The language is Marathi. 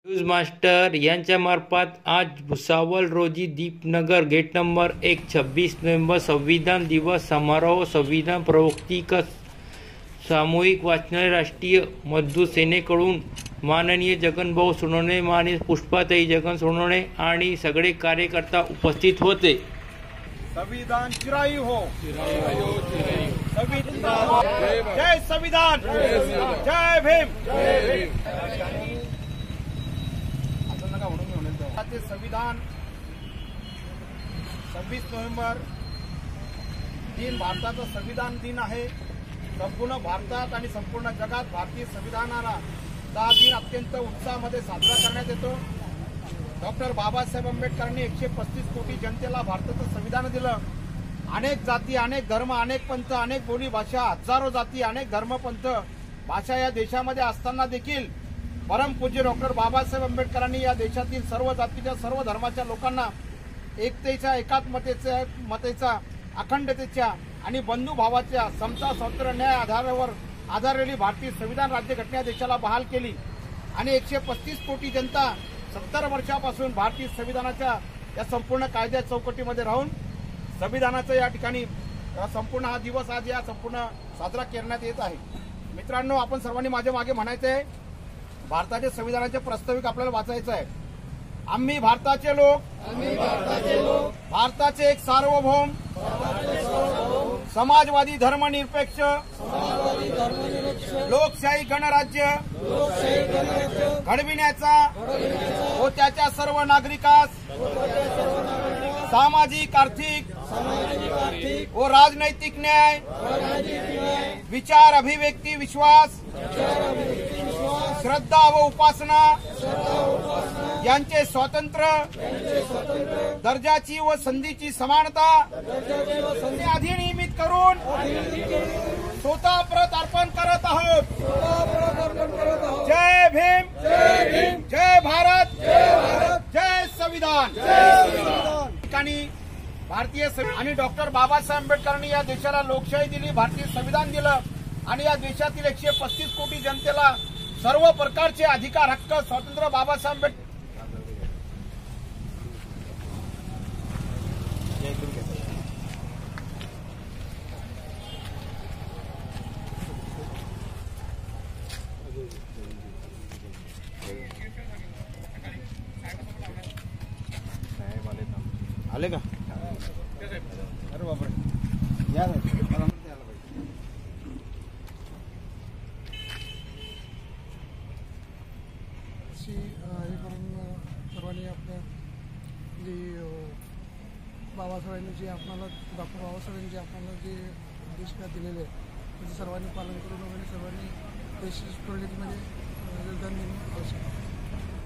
न्यूज मास्टर यांच्यामार्फत आज भुसावळ रोजी दीपनगर गेट नंबर 1 26 नोव्हेंबर संविधान दिवस समारोह संविधान प्रवक्ती सामूहिक वाचनालय राष्ट्रीय मजदूर सेनेकडून माननीय जगनभाऊ सोनवणे, माननीय पुष्पाताई जगन सोनवणे आणि सगळे कार्यकर्ता उपस्थित होते। संविधान चिरायू हो, जय संविधान, जय भीम। संविधान 26 नोव्हेंबर दिन भारताचा संविधान दिन आहे। संपूर्ण भारतात आणि संपूर्ण जगात भारतीय संविधानाला हा दिन अत्यंत उत्साहामध्ये साजरा करण्यात येतो। डॉक्टर बाबासाहेब आंबेडकरांनी 135 कोटी जनतेला भारताचं संविधान दिलं। अनेक जाती, अनेक धर्म, अनेक पंथ, अनेक बोली भाषा, हजारो जाती, अनेक धर्म, पंथ, भाषा या देशामध्ये असताना देखील परमपूज्य डॉक्टर बाबासाहेब आंबेडकरांनी या देशातील सर्व जातीच्या, सर्व धर्माच्या लोकांना एकतेच्या, एकात्मतेचा, अखंडतेच्या आणि बंधुभावाच्या, समता, स्वातंत्र्य, न्याय आधारावर आधारलेली भारतीय संविधान राज्यघटना देशाला बहाल केली आणि 135 कोटी जनता 70 वर्षापासून भारतीय संविधानाच्या या संपूर्ण कायद्या चौकटीमध्ये राहून संविधानाचं या ठिकाणी संपूर्ण हा दिवस आज या संपूर्ण साजरा करण्यात येत आहे। मित्रांनो, आपण सर्वांनी माझ्या मागे म्हणायचं आहे, भारताच्या संविधानाचे प्रास्ताविक आपल्याला वाचायचं आहे। आम्ही भारताचे लोक, भारताचे एक सार्वभौम समाजवादी धर्मनिरपेक्ष लोकशाही गणराज्य घडविण्याचा व त्याच्या सर्व नागरिकास सामाजिक, आर्थिक व राजनैतिक न्याय, विचार, अभिव्यक्ती, विश्वास, श्रद्धा व उपासना यांचे स्वातंत्र्य, दर्जाची व संधीची समानता अधिनियमित करून स्वतः परत अर्पण करत आहोत। जय भीम, जय भारत, जय संविधान। ठिकाणी भारतीय आणि डॉक्टर बाबासाहेब आंबेडकरांनी या देशाला लोकशाही दिली, भारतीय संविधान दिलं आणि या देशातील 135 कोटी जनतेला सर्व प्रकारचे अधिकार, हक्क, स्वातंत्र्य बाबासाहेब आंबेडकर आले का? अरे बापरे, या सर्वांनी आपल्या जी बाबासाहेबांनी जे आपल्याला डॉक्टर बाबासाहेबांनी जे आपल्याला जे आदेश दिलेले त्याचे सर्वांनी पालन करून वगैरे सर्वांनी देश प्रगतीमध्ये योगदान देणे आवश्यक आहे।